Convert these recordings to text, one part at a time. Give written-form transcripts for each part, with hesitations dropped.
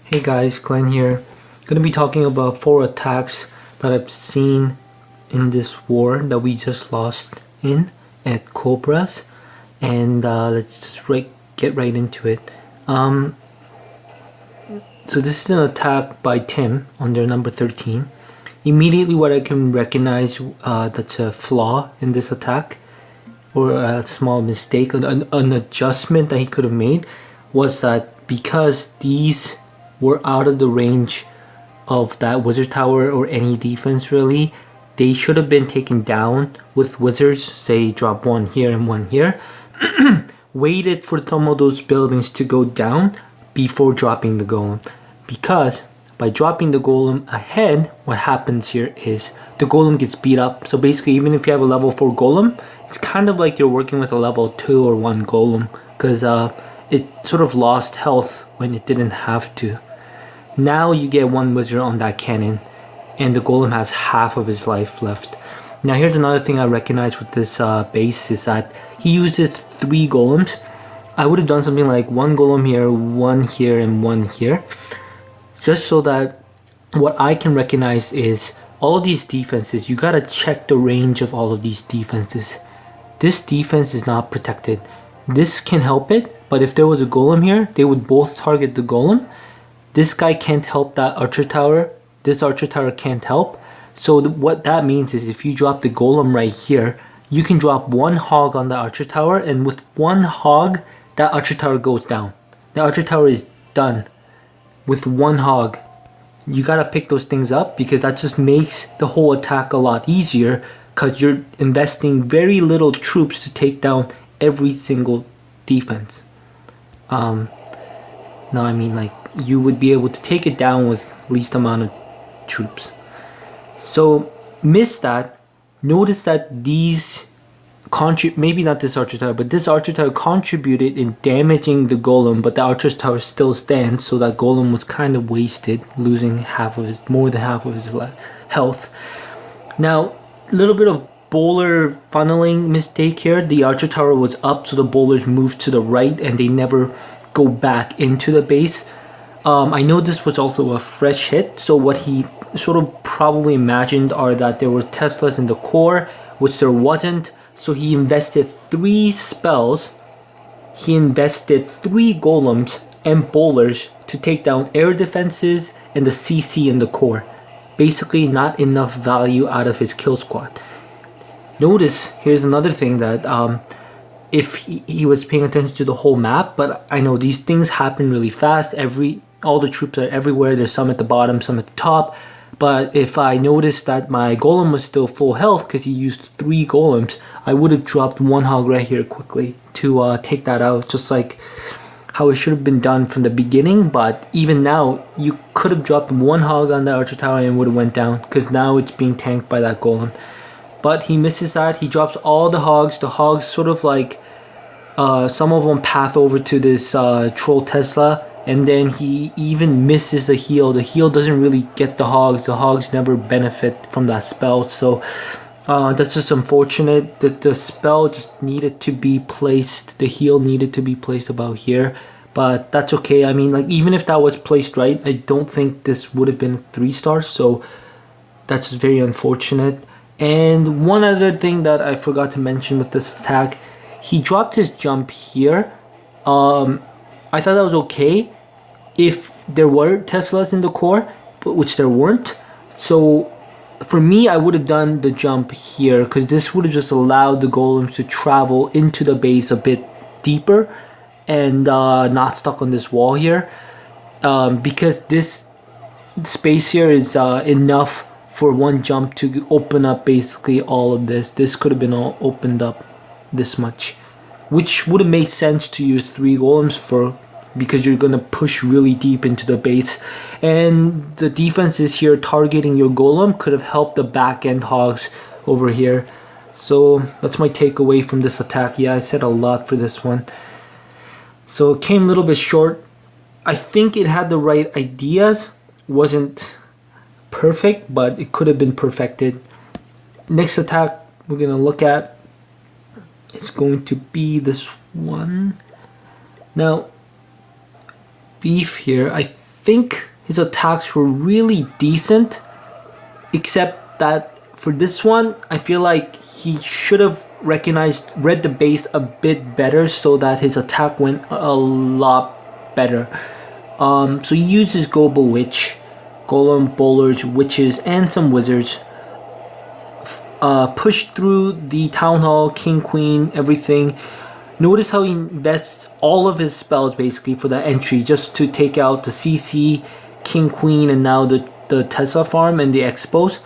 Hey guys, Glenn here. Gonna be talking about 4 attacks that I've seen in this war that we just lost in at Cobras, and let's just get right into it. So this is an attack by Tim on their number 13. Immediately what I can recognize that's a flaw in this attack, or a small mistake, an adjustment that he could have made, was that because these were out of the range of that wizard tower or any defense really, they should have been taken down with wizards, say drop one here and one here, waited for some of those buildings to go down before dropping the golem, because by dropping the golem ahead, what happens here is the golem gets beat up. So basically, even if you have a level 4 golem, it's kind of like you're working with a level 2 or 1 golem, because it sort of lost health when it didn't have to. Now you get one wizard on that cannon, and the golem has half of his life left. Now here's another thing I recognize with this base is that he uses 3 golems. I would have done something like 1 golem here, 1 here, and 1 here, just so that what I can recognize is all of these defenses. You gotta check the range of all of these defenses. This defense is not protected. This can help it, but if there was a golem here, they would both target the golem. This guy can't help that archer tower. This archer tower can't help. So what that means is if you drop the golem right here, you can drop 1 hog on the archer tower, and with 1 hog, that archer tower goes down. The archer tower is done with 1 hog. You gotta pick those things up, because that just makes the whole attack a lot easier, because you're investing very little troops to take down every single defense. No, I mean, like, you would be able to take it down with least amount of troops. So miss that. Notice that these maybe not this archer tower, but this archer tower contributed in damaging the golem, but the archer tower still stands, so that golem was kind of wasted, losing more than half of his health. Now, a little bit of bowler funneling mistake here. The archer tower was up, so the bowlers moved to the right and they never go back into the base. I know this was also a fresh hit, so what he sort of probably imagined are that there were Teslas in the core, which there wasn't. So he invested 3 spells, he invested 3 golems and bowlers to take down air defenses and the CC in the core. Basically not enough value out of his kill squad. Notice, here's another thing that if he was paying attention to the whole map, but I know these things happen really fast. All the troops are everywhere. There's some at the bottom, some at the top. But if I noticed that my golem was still full health because he used 3 golems, I would have dropped 1 hog right here quickly to take that out, just like how it should have been done from the beginning. But even now, you could have dropped 1 hog on the archer tower and it would have went down, because now it's being tanked by that golem. But he misses that. He drops all the hogs. The hogs sort of like, some of them path over to this troll Tesla, and then he even misses the heal. The heal doesn't really get the hogs. The hogs never benefit from that spell. So that's just unfortunate that the spell just needed to be placed. The heal needed to be placed about here. But that's okay. I mean, like, even if that was placed right, I don't think this would have been 3 stars. So that's just very unfortunate. And one other thing that I forgot to mention with this attack, he dropped his jump here. I thought that was okay if there were Teslas in the core, but which there weren't. So for me, I would have done the jump here, because this would have just allowed the golems to travel into the base a bit deeper and not stuck on this wall here, because this space here is enough for 1 jump to open up basically all of this. This could have been all opened up this much, which would have made sense to use 3 golems for, because you're gonna push really deep into the base, and the defenses here targeting your golem could have helped the back end hogs over here. So that's my takeaway from this attack. Yeah, I said a lot for this one, so it came a little bit short. I think it had the right ideas, wasn't perfect, but it could have been perfected. Next attack we're gonna look at is going to be this one. Now, beef here, I think his attacks were really decent, except that for this one, I feel like he should have read the base a bit better so that his attack went a lot better. So he uses Global Witch, Golem, Bowlers, Witches, and some Wizards. Push through the Town Hall, King, Queen, everything. Notice how he invests all of his spells basically for that entry just to take out the CC, King, Queen, and now the Tesla farm and the Expos.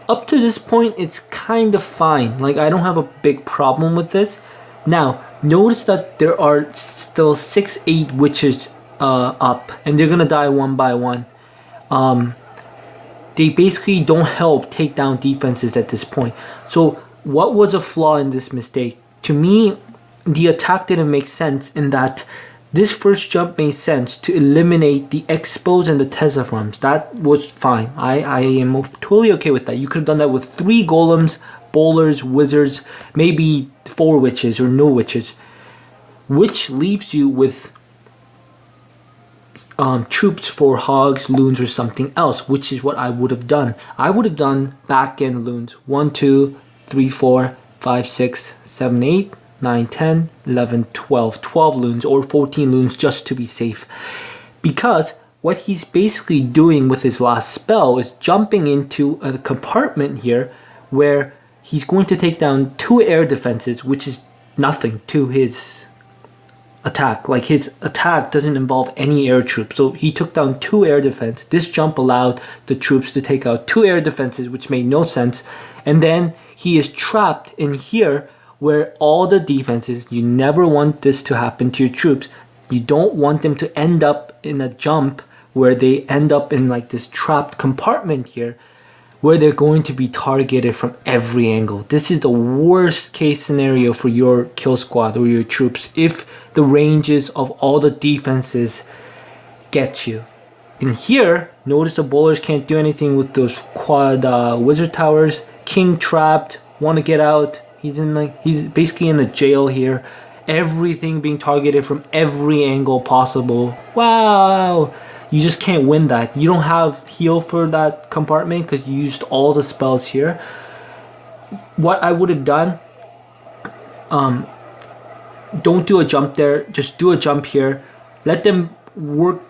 Up to this point, it's kind of fine. Like, I don't have a big problem with this. Now, notice that there are still 6-8 witches up, and they're gonna die one by one. They basically don't help take down defenses at this point. So, what was a flaw in this mistake? To me, the attack didn't make sense in that this first jump made sense to eliminate the Expos and the Tesla farms. That was fine. I am totally okay with that. You could have done that with 3 golems, bowlers, wizards, maybe 4 witches or no witches. Which leaves you with troops for hogs, loons, or something else, which is what I would have done. I would have done back end loons. 1, 2, 3, 4, 5, 6, 7, 8. 9, 10, 11, 12. 12 loons or 14 loons just to be safe. Because what he's basically doing with his last spell is jumping into a compartment here where he's going to take down 2 air defenses, which is nothing to his attack. Like, his attack doesn't involve any air troops. So he took down 2 air defense. This jump allowed the troops to take out 2 air defenses, which made no sense. And then he is trapped in here where all the defenses, you never want this to happen to your troops. You don't want them to end up in a jump where they end up in like this trapped compartment here where they're going to be targeted from every angle. This is the worst case scenario for your kill squad or your troops if the ranges of all the defenses get you. In here, notice the bowlers can't do anything with those quad wizard towers. King trapped, want to get out. He's basically in the jail here. Everything being targeted from every angle possible. Wow! You just can't win that. You don't have heal for that compartment because you used all the spells here. What I would have done, don't do a jump there. Just do a jump here. Let them work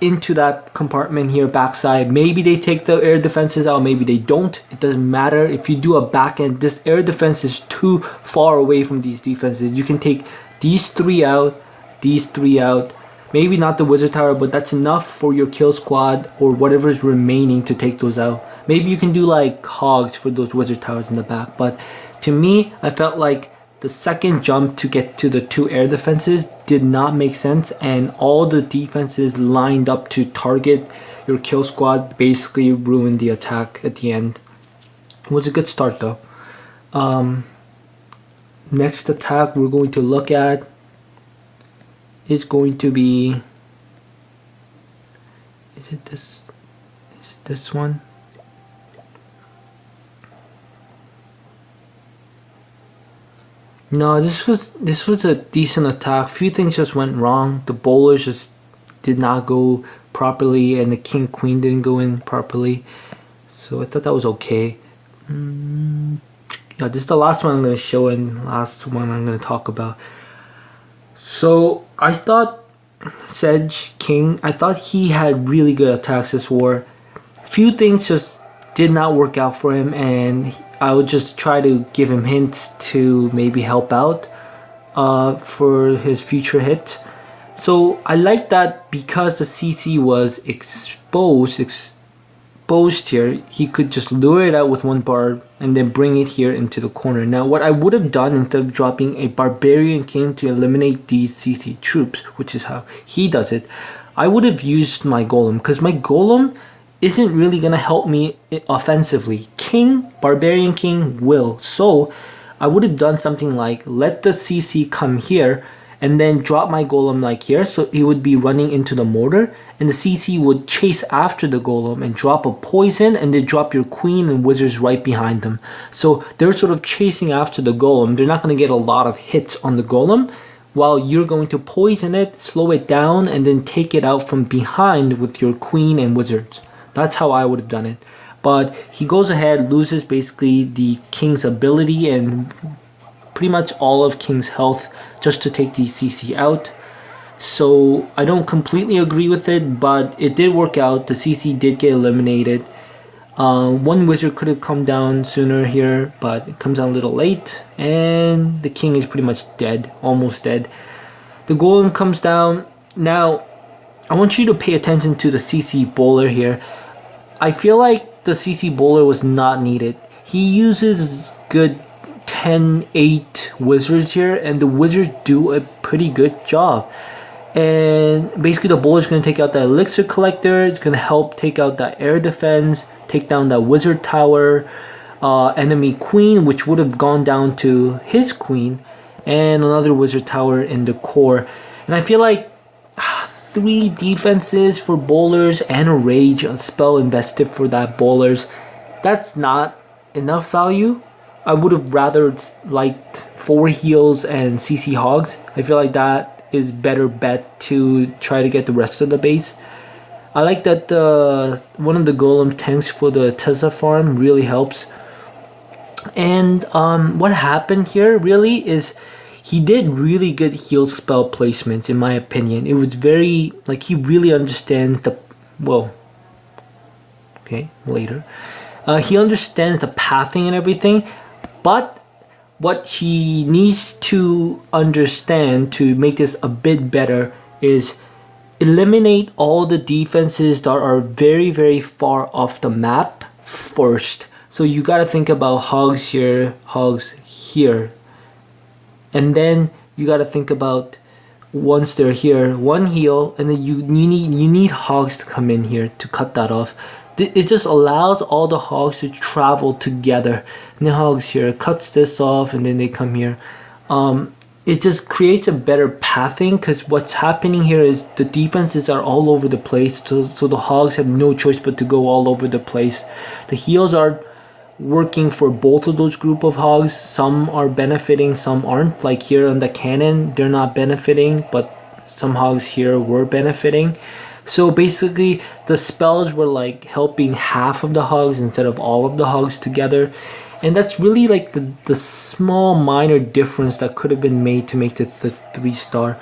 into that compartment here backside. Maybe they take the air defenses out, maybe they don't. It doesn't matter. If you do a back end, this air defense is too far away from these defenses. You can take these 3 out, these 3 out, maybe not the wizard tower, but that's enough for your kill squad or whatever is remaining to take those out. Maybe you can do like hogs for those wizard towers in the back, but to me, I felt like the second jump to get to the 2 air defenses did not make sense, and all the defenses lined up to target your kill squad basically ruined the attack at the end. It was a good start though. Next attack we're going to look at is going to be, is it this one? No, this was a decent attack. Few things just went wrong. The bowlers just did not go properly, and the king queen didn't go in properly. So I thought that was okay. Yeah, this is the last one I'm going to show and last one I'm going to talk about. So I thought Sedge King, I thought he had really good attacks this war. Few things just did not work out for him, and I would just try to give him hints to maybe help out for his future hits. So I like that because the CC was exposed here, he could just lure it out with one barb and then bring it here into the corner. Now what I would have done, instead of dropping a barbarian king to eliminate these CC troops, which is how he does it, I would have used my golem, because my golem isn't really gonna help me offensively. Barbarian king will. So I would have done something like let the CC come here and then drop my golem like here, so he would be running into the mortar, and the CC would chase after the golem and drop a poison, and then drop your queen and wizards right behind them. So they're sort of chasing after the golem. They're not going to get a lot of hits on the golem, while you're going to poison it, slow it down, and then take it out from behind with your queen and wizards. That's how I would have done it. But he goes ahead, loses basically the king's ability and pretty much all of king's health just to take the CC out. So I don't completely agree with it, but it did work out. The CC did get eliminated. One wizard could have come down sooner here, but it comes out a little late, and the king is pretty much dead, almost dead. The golem comes down. Now, I want you to pay attention to the CC bowler here. I feel like the CC bowler was not needed. He uses good 10-8 wizards here, and the wizards do a pretty good job. And basically the bowler is going to take out the elixir collector. It's going to help take out that air defense, take down that wizard tower, enemy queen, which would have gone down to his queen, and another wizard tower in the core. And I feel like 3 defenses for bowlers and a rage spell invested for that bowlers, that's not enough value. I would have rather liked 4 heals and CC hogs. I feel like that is better bet to try to get the rest of the base. I like that one of the golem tanks for the Tesla farm really helps. And what happened here really is he did really good heal spell placements, in my opinion. It was very, like, he really understands the, well, okay, later. He understands the pathing and everything, but what he needs to understand to make this a bit better is eliminate all the defenses that are very, very far off the map first. So you got to think about hogs here, hogs here. And then you got to think about, once they're here, 1 heal, and then you need hogs to come in here to cut that off. It just allows all the hogs to travel together. And the hogs here cuts this off, and then they come here. It just creates a better pathing, because what's happening here is the defenses are all over the place, so the hogs have no choice but to go all over the place. The heals are working for both of those group of hogs. Some are benefiting, some aren't. Like here on the cannon, they're not benefiting, but some hogs here were benefiting. So basically the spells were like helping half of the hogs instead of all of the hogs together. And that's really like the small minor difference that could have been made to make this the 3-star.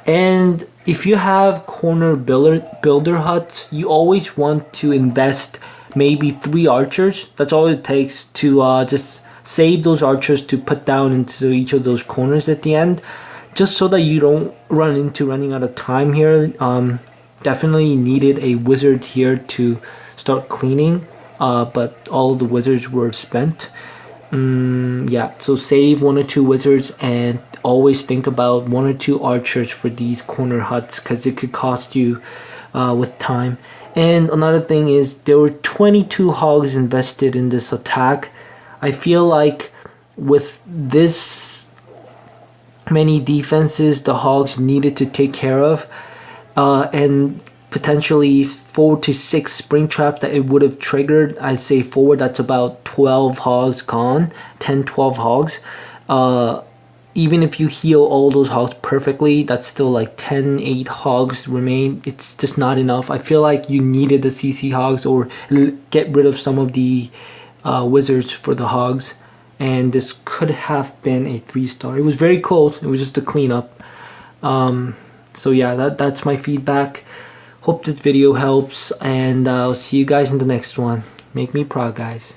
And if you have corner builder huts, you always want to invest maybe 3 archers. That's all it takes to just save those archers to put down into each of those corners at the end, just so that you don't run into running out of time here. Definitely needed a wizard here to start cleaning, but all of the wizards were spent. Yeah, so save 1 or 2 wizards, and always think about 1 or 2 archers for these corner huts, because it could cost you with time. And another thing is, there were 22 hogs invested in this attack. I feel like with this many defenses the hogs needed to take care of, and potentially 4 to 6 spring traps that it would have triggered. I say forward, that's about 12 hogs gone, 10-12 hogs. Even if you heal all those hogs perfectly, that's still like 10-8 hogs remain. It's just not enough. I feel like you needed the CC hogs, or get rid of some of the wizards for the hogs, and this could have been a 3-star. It was very close. It was just a cleanup. So yeah, that's my feedback. Hope this video helps, and I'll see you guys in the next one. Make me proud, guys.